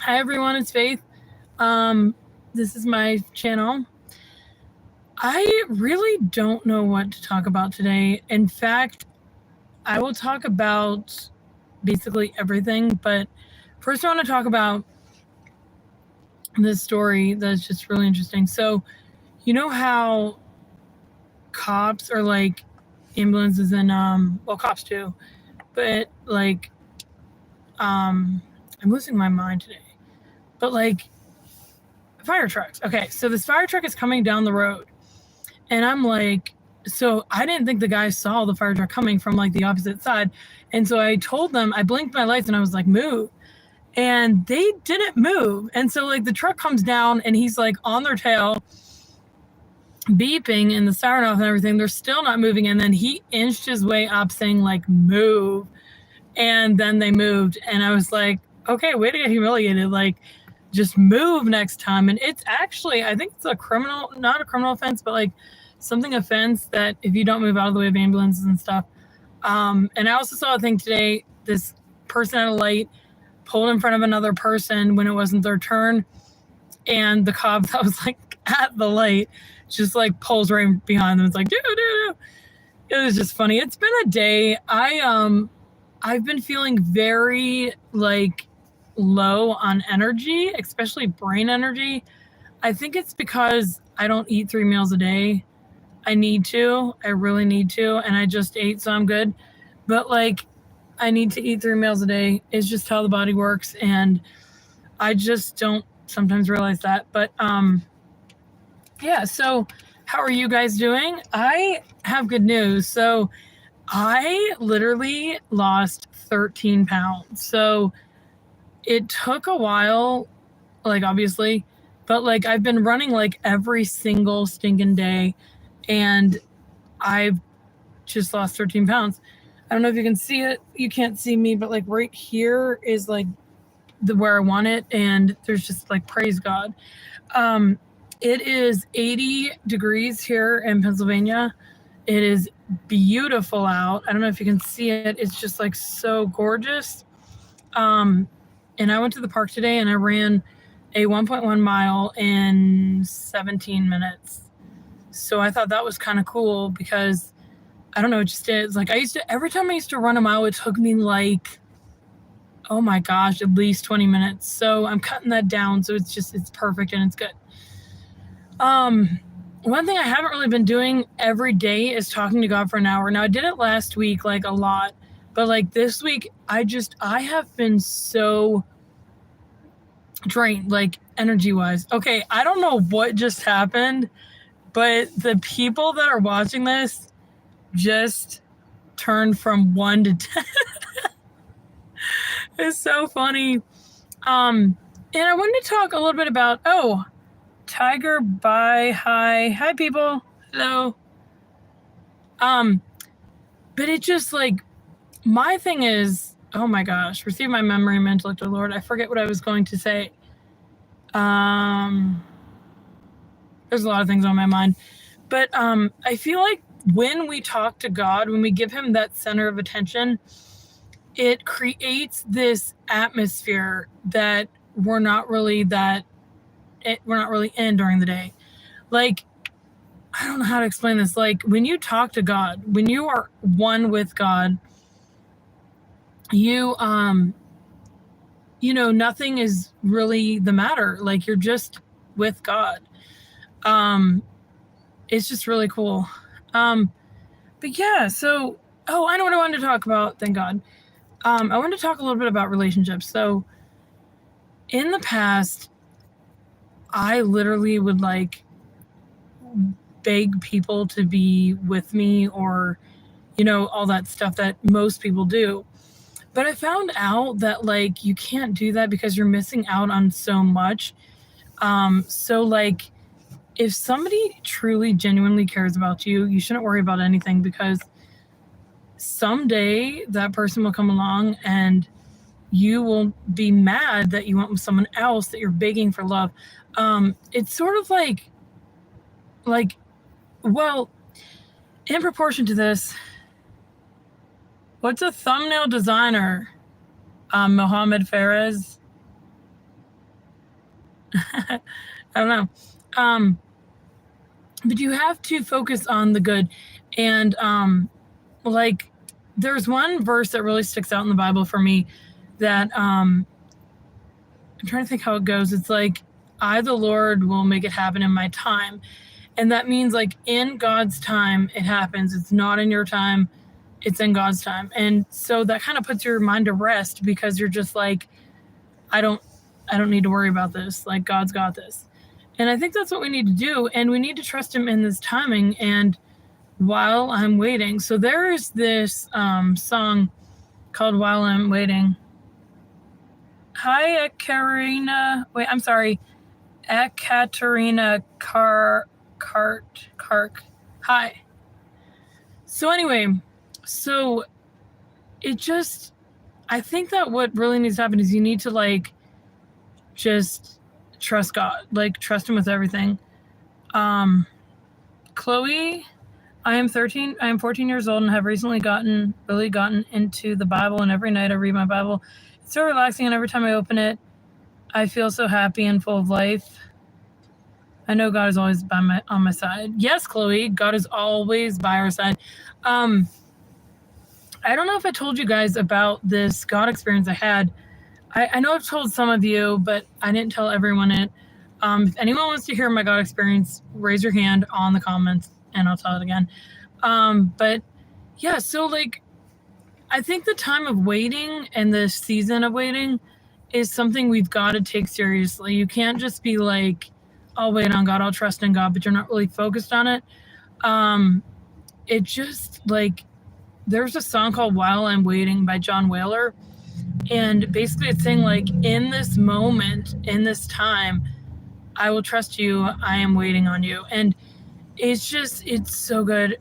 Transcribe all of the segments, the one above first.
Hi everyone, it's Faith. This is my channel. I really don't know what to talk about today. In fact, I will talk about basically everything, but first I want to talk about this story that's just really interesting. So, you know how cops are like ambulances and well, cops too, but like I'm losing my mind today. But like fire trucks. Okay, so this fire truck is coming down the road. And I'm like, so I didn't think the guy saw the fire truck coming from like the opposite side. And so I told them, I blinked my lights and I was like, move. And they didn't move. And so like the truck comes down and he's like on their tail, beeping and the siren off and everything. They're still not moving. And then he inched his way up saying like, move. And then they moved. And I was like, okay, way to get humiliated. Like, just move next time. And it's actually, I think it's a criminal, not a criminal offense, but like something offense that if you don't move out of the way of ambulances and stuff. And I also saw a thing today, this person at a light pulled in front of another person when it wasn't their turn. And the cop that was like at the light just like pulls right behind them. It's like, do. It was just funny. It's been a day. I've been feeling very like low on energy, especially brain energy. I think it's because I don't eat 3 meals a day. I need to. I really need to. And I just ate, so I'm good. But like, I need to eat 3 meals a day. It's just how the body works. And I just don't sometimes realize that. But yeah, so how are you guys doing? I have good news. So I literally lost 13 pounds. So it took a while, like obviously, but like I've been running like every single stinking day and I've just lost 13 pounds. I don't know if you can see it. You can't see me, but like right here is like where I want it. And there's just like, praise God. It is 80 degrees here in Pennsylvania. It is beautiful out. I don't know if you can see it. It's just like so gorgeous. And I went to the park today and I ran a 1.1 mile in 17 minutes. So I thought that was kind of cool because I don't know, it just is. Like every time I used to run a mile, it took me like, oh my gosh, at least 20 minutes. So I'm cutting that down. So it's perfect and it's good. One thing I haven't really been doing every day is talking to God for an hour. Now I did it last week, like a lot. But like this week, I have been so drained, like energy wise. Okay, I don't know what just happened, but the people that are watching this just turned from 1 to 10. It's so funny. And I wanted to talk a little bit about, Tiger, bye, hi people, hello. But it just like, my thing is, oh my gosh, receive my memory and intellect, O Lord. I forget what I was going to say. There's a lot of things on my mind. But I feel like when we talk to God, when we give him that center of attention, it creates this atmosphere that we're not really in during the day. Like, I don't know how to explain this. Like when you talk to God, when you are one with God, you nothing is really the matter. Like you're just with God. It's just really cool. But yeah, so I know what I wanted to talk about, thank God. I wanted to talk a little bit about relationships. So in the past, I literally would like beg people to be with me or all that stuff that most people do. But I found out that like you can't do that because you're missing out on so much. So like if somebody truly genuinely cares about you, you shouldn't worry about anything because someday that person will come along and you will be mad that you went with someone else, that you're begging for love. It's sort of like, well, in proportion to this, what's a thumbnail designer? Mohammed Fares. I don't know. But you have to focus on the good. And like there's one verse that really sticks out in the Bible for me that I'm trying to think how it goes. It's like, I, the Lord, will make it happen in my time. And that means like in God's time, it happens. It's not in your time. It's in God's time. And so that kind of puts your mind to rest because you're just like, I don't need to worry about this. Like God's got this. And I think that's what we need to do. And we need to trust him in this timing. And while I'm waiting. So there is this song called While I'm Waiting. Hi, Ekaterina. Wait, I'm sorry. Ekaterina Kark. Hi. So anyway, so it just, I think that what really needs to happen is you need to like just trust God, like trust him with everything. Chloe, I am 14 years old and have recently really gotten into the Bible, and every night I read my Bible. It's so relaxing, and every time I open it, I feel so happy and full of life. I know God is always on my side. Yes, Chloe, God is always by our side. I don't know if I told you guys about this God experience I had. I know I've told some of you, but I didn't tell everyone it. If anyone wants to hear my God experience, raise your hand on the comments and I'll tell it again. But yeah, so like, I think the time of waiting and the season of waiting is something we've got to take seriously. You can't just be like, I'll wait on God, I'll trust in God, but you're not really focused on it. It just like, there's a song called While I'm Waiting by John Whaler. And basically it's saying like, in this moment, in this time, I will trust you. I am waiting on you. And it's so good.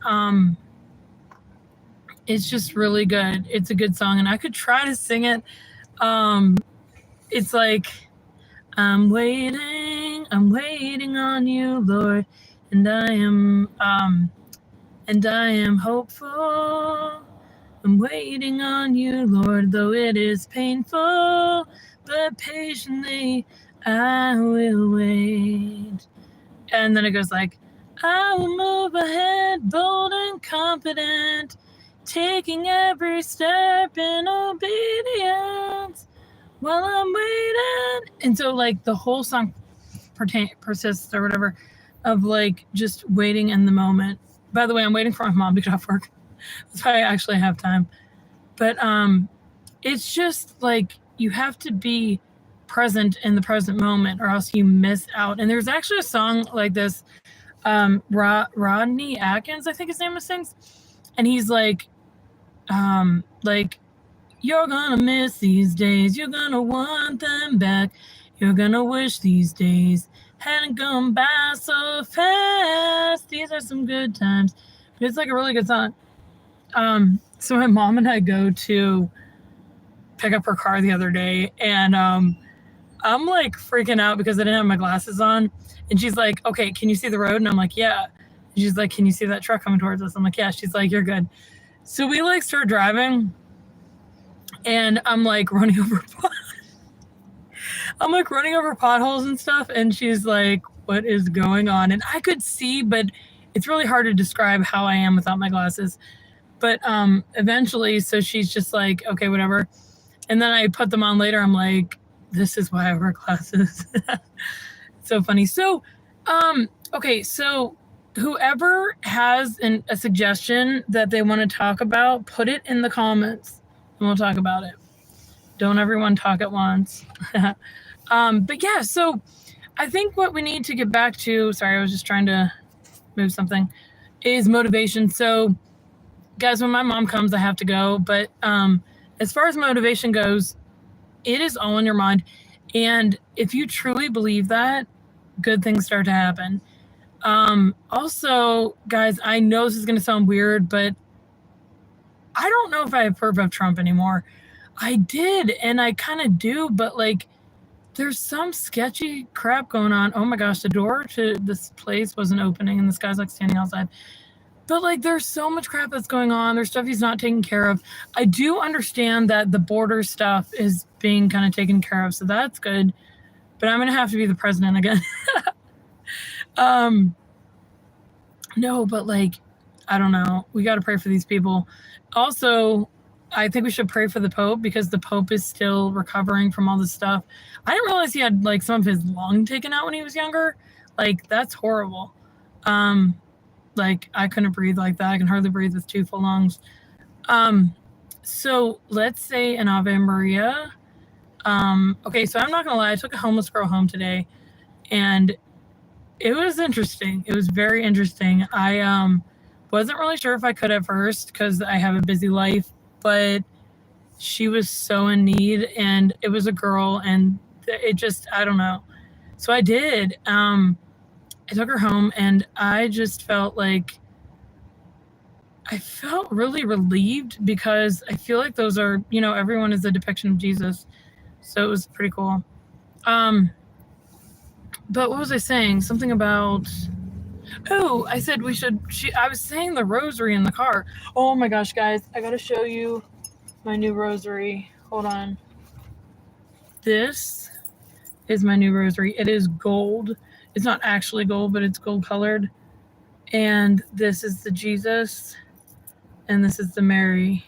It's just really good. It's a good song and I could try to sing it. It's like, I'm waiting on you, Lord, and I am hopeful. I'm waiting on you, Lord, though it is painful, but patiently I will wait. And then it goes like, I will move ahead, bold and confident, taking every step in obedience while I'm waiting. And so like the whole song persists or whatever of like just waiting in the moment. By the way, I'm waiting for my mom to get off work. That's why I actually have time. But it's just like you have to be present in the present moment or else you miss out. And there's actually a song like this. Rodney Atkins, I think his name is, sings. And he's like, you're gonna miss these days. You're gonna want them back. You're gonna wish these days hadn't gone by so fast. These are some good times. It's like a really good song. So my mom and I go to pick up her car the other day, and I'm like freaking out because I didn't have my glasses on. And she's like, okay, can you see the road? And I'm like, yeah. And she's like, can you see that truck coming towards us? I'm like, yeah. She's like, you're good. So we like start driving, and I'm like running over potholes and stuff. And she's like, what is going on? And I could see, but it's really hard to describe how I am without my glasses. But eventually, so she's just like, okay, whatever. And then I put them on later. I'm like, this is why I wear glasses. So funny. So, okay. So whoever has a suggestion that they want to talk about, put it in the comments and we'll talk about it. Don't everyone talk at once. But yeah, so I think what we need to get back to, sorry, I was just trying to move something, is motivation. So guys, when my mom comes, I have to go. But as far as motivation goes, it is all in your mind. And if you truly believe that, good things start to happen. Also, guys, I know this is going to sound weird, but I don't know if I approve of Trump anymore. I did, and I kind of do, but like, there's some sketchy crap going on. Oh my gosh, the door to this place wasn't opening, and this guy's like standing outside. But like, there's so much crap that's going on. There's stuff he's not taking care of. I do understand that the border stuff is being kind of taken care of, so that's good. but I'm gonna have to be the president again. No, but like, I don't know. We got to pray for these people. Also, I think we should pray for the Pope because the Pope is still recovering from all this stuff. I didn't realize he had like some of his lung taken out when he was younger. Like, that's horrible. Like, I couldn't breathe like that. I can hardly breathe with 2 full lungs. So let's say an Ave Maria. Okay, so I'm not gonna lie, I took a homeless girl home today, and it was interesting. It was very interesting. I wasn't really sure if I could at first because I have a busy life, but she was so in need, and it was a girl, and it just, I don't know. So I did. I took her home, and I just felt like I felt really relieved because I feel like those are, you know, everyone is a depiction of Jesus. So it was pretty cool. But what was I saying? Something about, oh, I said we should, I was saying the rosary in the car. Oh my gosh, guys, I gotta show you my new rosary. Hold on. This is my new rosary. It is gold. It's not actually gold, but it's gold colored. And this is the Jesus. And this is the Mary.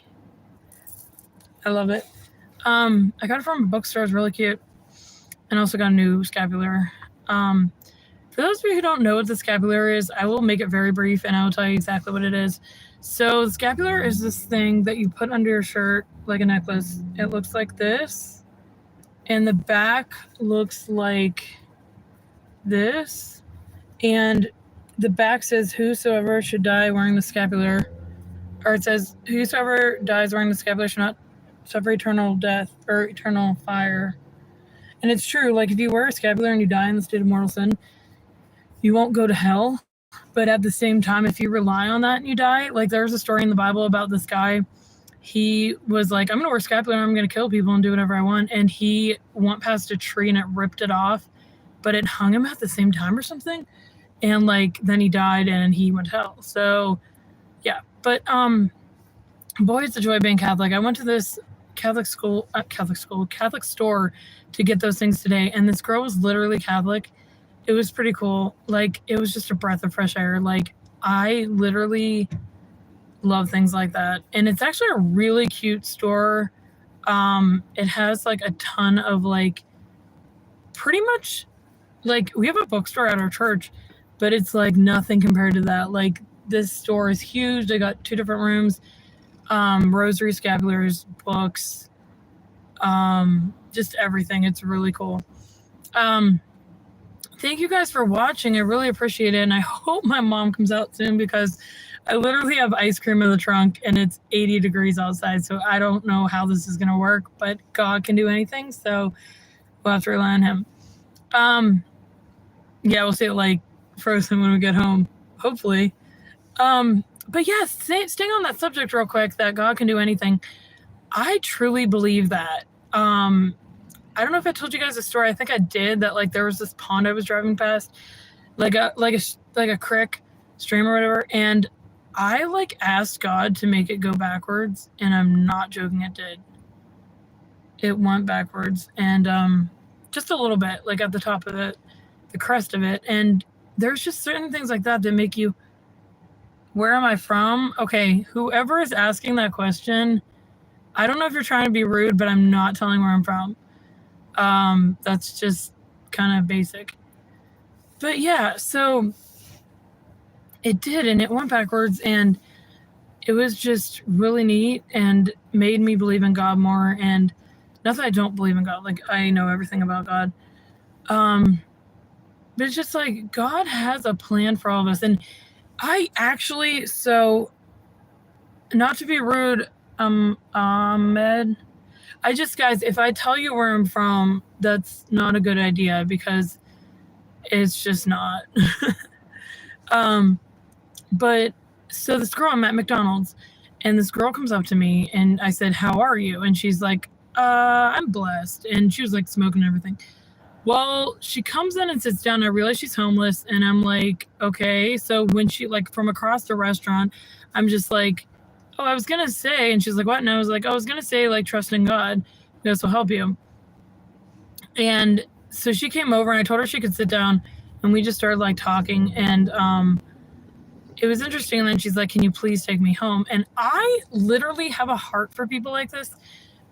I love it. I got it from a bookstore. It's really cute. And also got a new scapular. For those of you who don't know what the scapular is, I will make it very brief and I will tell you exactly what it is. So the scapular is this thing that you put under your shirt like a necklace. It looks like this. And the back looks like this. And the back says, whosoever should die wearing the scapular, or it says, whosoever dies wearing the scapular should not suffer eternal death or eternal fire. And it's true, like if you wear a scapular and you die in the state of mortal sin, you won't go to hell. But at the same time, if you rely on that and you die, like there's a story in the Bible about this guy. He was like, I'm going to wear a scapular and I'm going to kill people and do whatever I want. And he went past a tree and it ripped it off, but it hung him at the same time or something. And like, then he died and he went to hell. So yeah, but boy, it's a joy being Catholic. I went to this Catholic store to get those things today. And this girl was literally Catholic. It was pretty cool. Like, it was just a breath of fresh air. Like, I literally love things like that. And it's actually a really cute store. It has like a ton of like, pretty much like, we have a bookstore at our church, but it's like nothing compared to that. Like, this store is huge. They got 2 different rooms, rosary, scapulars, books, just everything. It's really cool. Thank you guys for watching. I really appreciate it. And I hope my mom comes out soon because I literally have ice cream in the trunk and it's 80 degrees outside. So I don't know how this is going to work, but God can do anything. So we'll have to rely on him. Yeah, we'll see it like frozen when we get home, hopefully. But yeah, staying on that subject real quick, that God can do anything. I truly believe that. I don't know if I told you guys a story. I think I did, that like there was this pond I was driving past, like a creek, stream or whatever, and I like asked God to make it go backwards, and I'm not joking, it did. It went backwards, and just a little bit, like at the top of it, the crest of it, and there's just certain things like that that make you, where am I from? Okay, whoever is asking that question, I don't know if you're trying to be rude, but I'm not telling where I'm from. That's just kind of basic. But yeah, so it did, and it went backwards, and it was just really neat and made me believe in God more. And not that I don't believe in God, like I know everything about God. But it's just like God has a plan for all of us. And I actually, so not to be rude, Ahmed, I just, guys, if I tell you where I'm from, that's not a good idea because it's just not. But so this girl, I'm at McDonald's, and this girl comes up to me and I said, how are you? And she's like, I'm blessed. And she was like smoking and everything. Well, she comes in and sits down. And I realize she's homeless. And I'm like, okay. So when she, like, from across the restaurant, I'm just like, oh, I was going to say, and she's like, what? And I was like, I was going to say, like, trust in God. This will help you. And so she came over and I told her she could sit down, and we just started like talking, and it was interesting. And then she's like, can you please take me home? And I literally have a heart for people like this,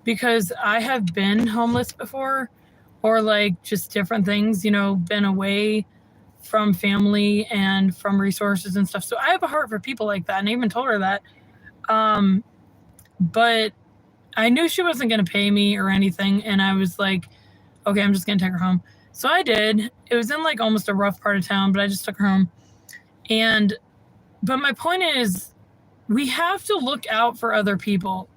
because I have been homeless before, or like just different things, you know, been away from family and from resources and stuff. So I have a heart for people like that. And I even told her that. But I knew she wasn't going to pay me or anything. And I was like, okay, I'm just going to take her home. So I did. It was in like almost a rough part of town, but I just took her home. But my point is, we have to look out for other people.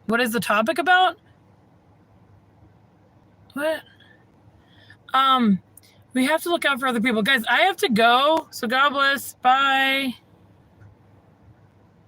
What is the topic about? What? We have to look out for other people. Guys, I have to go. So God bless. Bye.